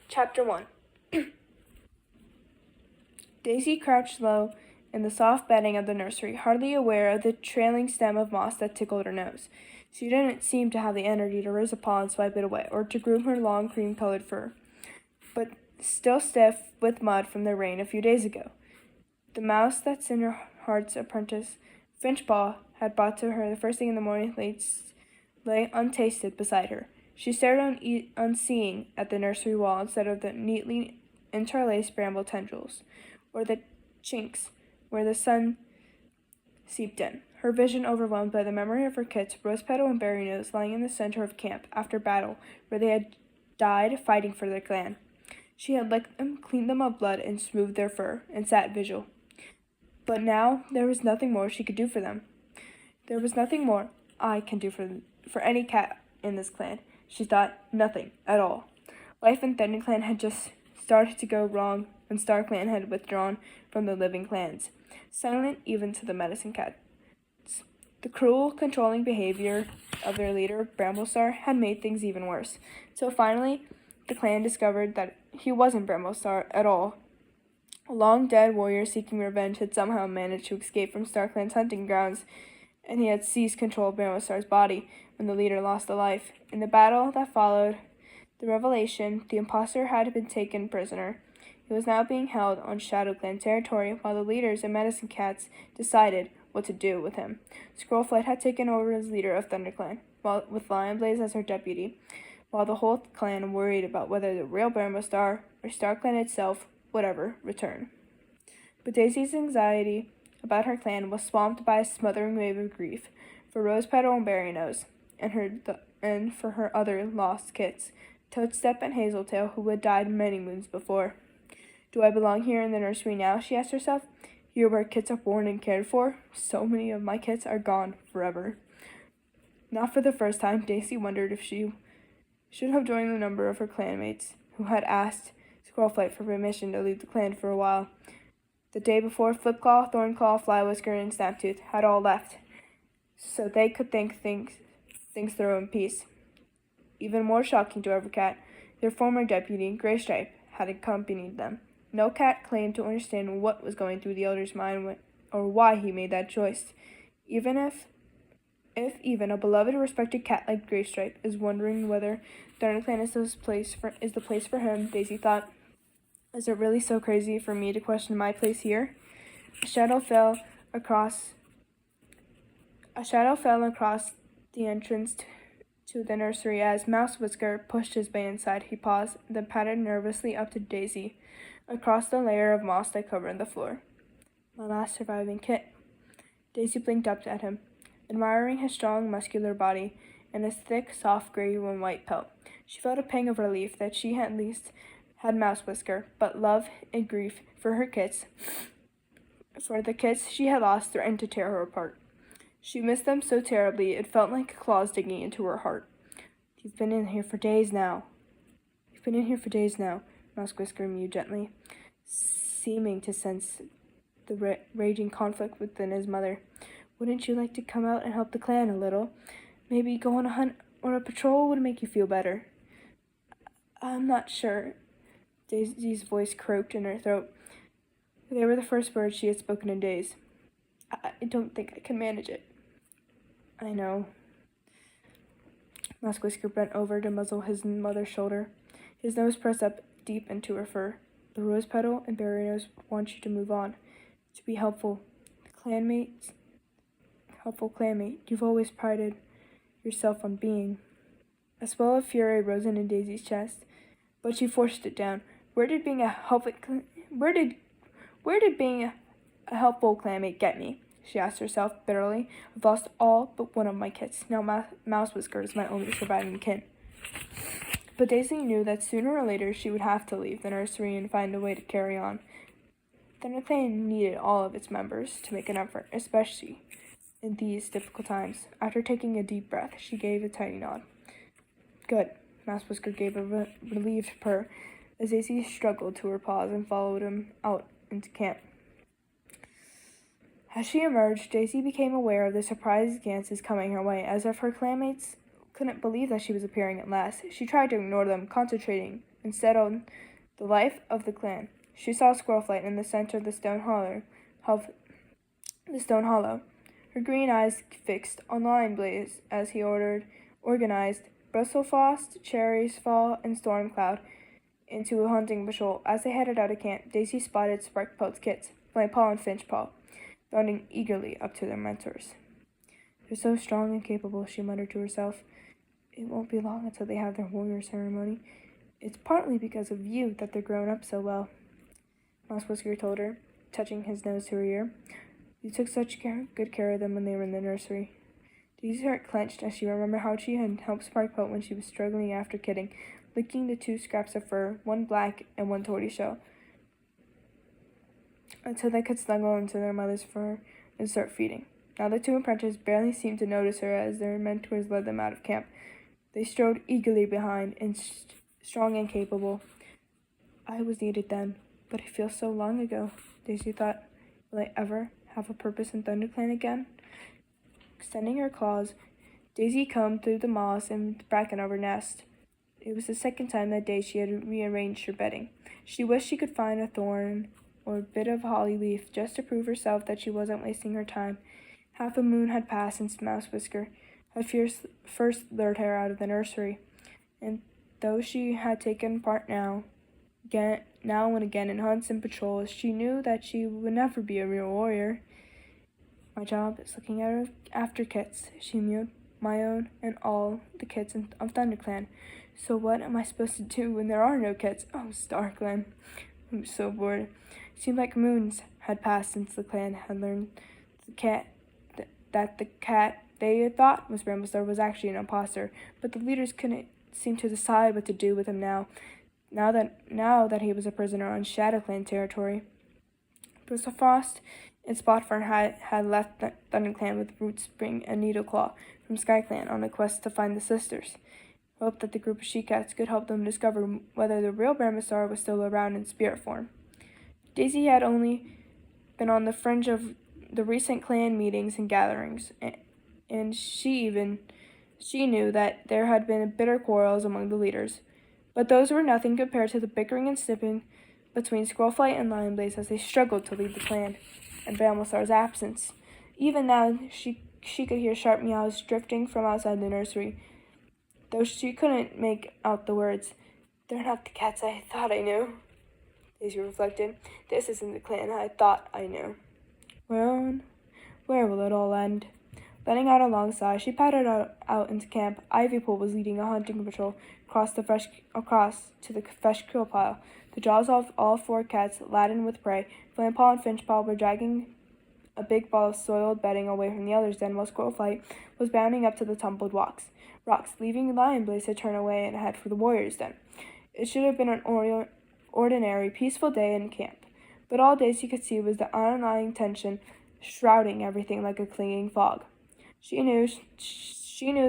Chapter 1. Daisy crouched low in the soft bedding of the nursery, hardly aware of the trailing stem of moss that tickled her nose. She didn't seem to have the energy to raise a paw and swipe it away, or to groom her long cream-colored fur, but still stiff with mud from the rain a few days ago. The mouse that Cinderheart's apprentice, Finchpaw, had brought to her the first thing in the morning lay untasted beside her. She stared unseeing at the nursery wall instead of the neatly interlaced bramble tendrils, or the chinks where the sun seeped in. Her vision overwhelmed by the memory of her kits, Rosepetal and Berrynose, lying in the center of camp after battle, where they had died fighting for their clan. She had licked them, cleaned them of blood, and smoothed their fur, and sat vigil. But now there was nothing more she could do for them. There was nothing more I can do for any cat in this clan. She thought. Nothing at all. Life in ThunderClan had just started to go wrong when StarClan had withdrawn from the living clans, silent even to the medicine cats. The cruel, controlling behavior of their leader, Bramblestar, had made things even worse. So finally, the clan discovered that he wasn't Bramblestar at all. A long-dead warrior seeking revenge had somehow managed to escape from StarClan's hunting grounds, and he had seized control of Bramblestar's body when the leader lost a life. In the battle that followed the revelation, the impostor had been taken prisoner. He was now being held on ShadowClan territory while the leaders and Medicine Cats decided what to do with him. Scrollflight had taken over as leader of ThunderClan, with Lionblaze as her deputy, while the whole clan worried about whether the real Bramblestar or StarClan itself would ever return. But Daisy's anxiety about her clan was swamped by a smothering wave of grief for Rosepetal and Berrynose, and for her other lost kits, Toadstep and Hazeltail, who had died many moons before. Do I belong here in the nursery now? She asked herself. Here where kits are born and cared for? So many of my kits are gone forever. Not for the first time, Daisy wondered if she should have joined the number of her clanmates who had asked Scrollflight for permission to leave the clan for a while. The day before, Flipclaw, Thornclaw, Flywhisker, and Snaptooth had all left, so they could think things through in peace. Even more shocking to every cat, their former deputy, Graystripe, had accompanied them. No cat claimed to understand what was going through the elder's mind or why he made that choice. Even if even a beloved, respected cat like Graystripe is wondering whether ThunderClan is the place for him, Daisy thought, is it really so crazy for me to question my place here? A shadow fell across the entrance to the nursery as Mousewhisker pushed his way inside. He paused, then patted nervously up to Daisy, across the layer of moss that covered the floor. My last surviving kit. Daisy blinked up at him, admiring his strong, muscular body and his thick, soft gray and white pelt. She felt a pang of relief that she at least had Mousewhisker, but love and grief for the kits she had lost threatened to tear her apart. She missed them so terribly it felt like claws digging into her heart. You've been in here for days now, Mousewhisker mewed gently, seeming to sense the raging conflict within his mother. Wouldn't you like to come out and help the clan a little? Maybe go on a hunt or a patrol would make you feel better. I'm not sure. Daisy's voice croaked in her throat. They were the first words she had spoken in days. I don't think I can manage it. I know. Mousewhisker bent over to muzzle his mother's shoulder. His nose pressed up deep into her fur. The Rosepetal and Berrynose want you to move on, to be helpful. Helpful clanmate, you've always prided yourself on being. A swell of fury rose in Daisy's chest, but she forced it down. Where did being a helpful clanmate get me? She asked herself bitterly. I've lost all but one of my kits. Now Mousewhisker is my only surviving kin. But Daisy knew that sooner or later she would have to leave the nursery and find a way to carry on. ThunderClan needed all of its members to make an effort, especially in these difficult times. After taking a deep breath, she gave a tiny nod. Good. Mousewhisker gave a relieved purr as Daisy struggled to her paws and followed him out into camp. As she emerged, Daisy became aware of the surprised glances coming her way, as if her clanmates couldn't believe that she was appearing at last. She tried to ignore them, concentrating and settled the life of the clan. She saw Squirrelflight in the center of the stone hollow, her green eyes fixed on Lion Blaze as he organized Bristlefrost, Cherry's Fall, and Stormcloud into a hunting patrol. As they headed out of camp, Daisy spotted Sparkpelt's kids, Flamepaw and Finchpaw, bounding eagerly up to their mentors. "They're so strong and capable," she muttered to herself. "It won't be long until they have their warrior ceremony. It's partly because of you that they're grown up so well," Mouse Whisker told her, touching his nose to her ear. "You took such good care of them when they were in the nursery." Daisy's heart clenched as she remembered how she had helped Sparkpelt when she was struggling after kidding, licking the 2 scraps of fur, one black and one tortoiseshell, until they could snuggle into their mother's fur and start feeding. Now the 2 apprentices barely seemed to notice her as their mentors led them out of camp. They strode eagerly behind, and strong and capable. "I was needed then, but it feels so long ago," Daisy thought. "Will I ever have a purpose in ThunderClan again?" Extending her claws, Daisy combed through the moss and bracken of her nest. It was the second time that day she had rearranged her bedding. She wished she could find a thorn or a bit of holly leaf just to prove herself that she wasn't wasting her time. Half a moon had passed since Mouse Whisker had first lured her out of the nursery, and though she had taken part now and again in hunts and patrols, she knew that she would never be a real warrior. "My job is looking after kits," she mewed. "My own and all the kits of ThunderClan. So what am I supposed to do when there are no kits? Oh, StarClan." I'm so bored. It seemed like moons had passed since the clan had learned that the cat they had thought was Bramblestar was actually an imposter, but the leaders couldn't seem to decide what to do with him now that he was a prisoner on ShadowClan territory. Bristlefrost and Spotfur had left ThunderClan with Rootspring and Needleclaw from SkyClan on a quest to find the sisters, hoped that the group of she-cats could help them discover whether the real Bramblestar was still around in spirit form. Daisy had only been on the fringe of the recent clan meetings and gatherings, and she knew that there had been bitter quarrels among the leaders, but those were nothing compared to the bickering and snipping between Squirrelflight and Lionblaze as they struggled to leave the clan in Bramblestar's absence. Even now, she could hear sharp meows drifting from outside the nursery, though she couldn't make out the words. "They're not the cats I thought I knew," Daisy reflected. "This isn't the clan I thought I knew. Where will it all end?" Letting out a long sigh, she padded out into camp. Ivypool was leading a hunting patrol across to the fresh kill pile. The jaws of all 4 cats laden with prey. Flamepaw and Finchpaw were dragging a big ball of soiled bedding away from the others' den, while Squirrelflight was bounding up to the tumbled rocks, leaving Lionblaze to turn away and head for the warriors' den. It should have been an ordinary, peaceful day in camp, but all Daisy could see was the underlying tension shrouding everything like a clinging fog. She knew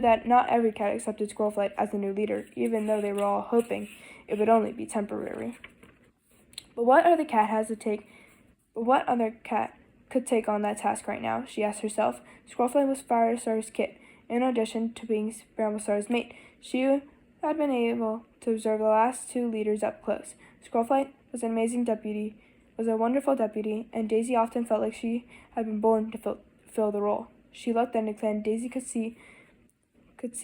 that not every cat accepted Squirrelflight as the new leader, even though they were all hoping it would only be temporary. But what other cat could take on that task right now? She asked herself. Squirrelflight was Firestar's kit. In addition to being Bramblestar's mate, she had been able to observe the last 2 leaders up close. Squirrelflight was a wonderful deputy, and Daisy often felt like she had been born to fill the role. She looked at the clan. Daisy could see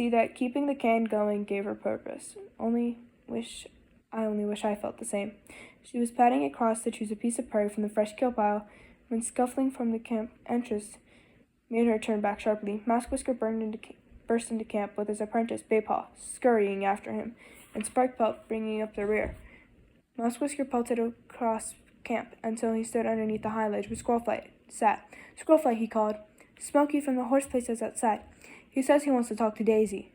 that keeping the clan going gave her purpose. I only wish I felt the same. She was padding across to choose a piece of prey from the fresh kill pile when scuffling from the camp entrance made her turn back sharply. Mouse Whisker burst into camp with his apprentice, Baypaw, scurrying after him, and Sparkpelt bringing up the rear. Mouse Whisker pelted across camp until he stood underneath the high ledge where Squirrelflight sat. "Squirrelflight," he called. "Smokey from the horse place is outside. He says he wants to talk to Daisy."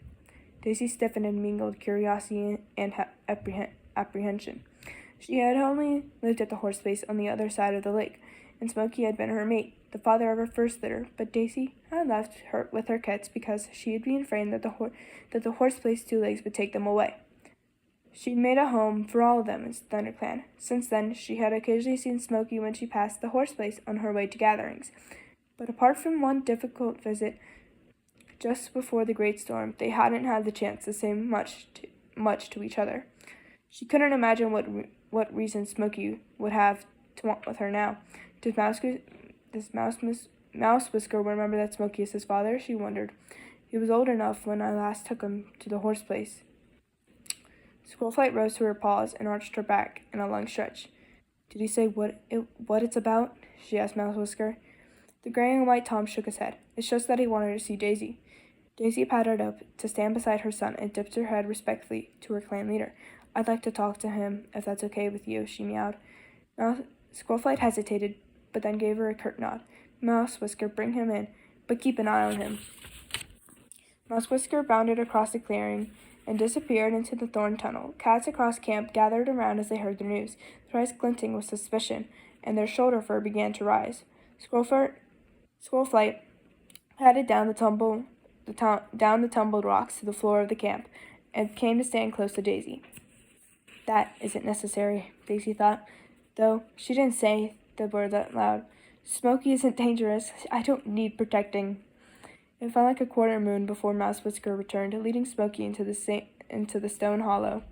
Daisy stiffened and mingled curiosity and apprehension. She had only lived at the horse place on the other side of the lake, and Smokey had been her mate, the father of her first litter, but Daisy had left her with her kits because she had been afraid that the horse place 2 legs would take them away. She'd made a home for all of them in ThunderClan. Since then, she had occasionally seen Smokey when she passed the horse place on her way to gatherings. But apart from one difficult visit just before the Great Storm, they hadn't had the chance to say much to each other. She couldn't imagine what reason Smokey would have to want with her now. Does Mouse Whisker remember that Smokey is his father? She wondered. He was old enough when I last took him to the horse place. Squirrelflight rose to her paws and arched her back in a long stretch. Did he say what it's about? She asked Mouse Whisker. The gray and white Tom shook his head. It's just that he wanted to see Daisy. Daisy pattered up to stand beside her son and dipped her head respectfully to her clan leader. I'd like to talk to him, if that's okay with you, she meowed. Squirrelflight hesitated, but then gave her a curt nod. Mouse Whisker, bring him in, but keep an eye on him. Mouse Whisker bounded across the clearing and disappeared into the thorn tunnel. Cats across camp gathered around as they heard the news, their eyes glinting with suspicion, and their shoulder fur began to rise. Squirrelflight padded down the tumbled rocks to the floor of the camp, and came to stand close to Daisy. That isn't necessary, Daisy thought, though she didn't say the word that loud. Smokey isn't dangerous. I don't need protecting. It felt like a quarter moon before Mouse Whisker returned, leading Smokey into the stone hollow.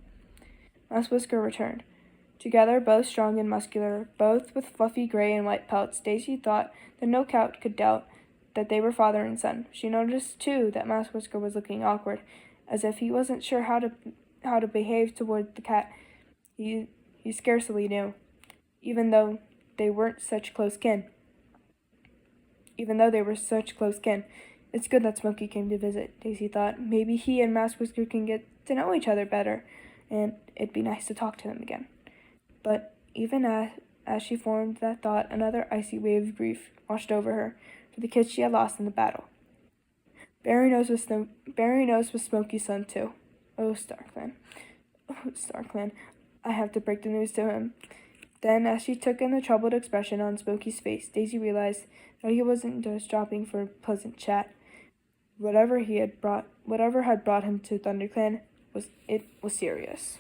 Mouse Whisker returned. Together, both strong and muscular, both with fluffy gray and white pelts, Daisy thought that no cat could doubt that they were father and son. She noticed, too, that Mouse Whisker was looking awkward, as if he wasn't sure how to behave toward the cat he scarcely knew, even though they were such close kin. It's good that Smokey came to visit, Daisy thought. Maybe he and Mouse Whisker can get to know each other better, and it'd be nice to talk to them again. But even as she formed that thought, another icy wave of grief washed over her for the kids she had lost in the battle. Barry Nose was Smokey's son, too. Oh, StarClan. I have to break the news to him. Then, as she took in the troubled expression on Smokey's face, Daisy realized that he wasn't just dropping for a pleasant chat. Whatever had brought him to ThunderClan was serious.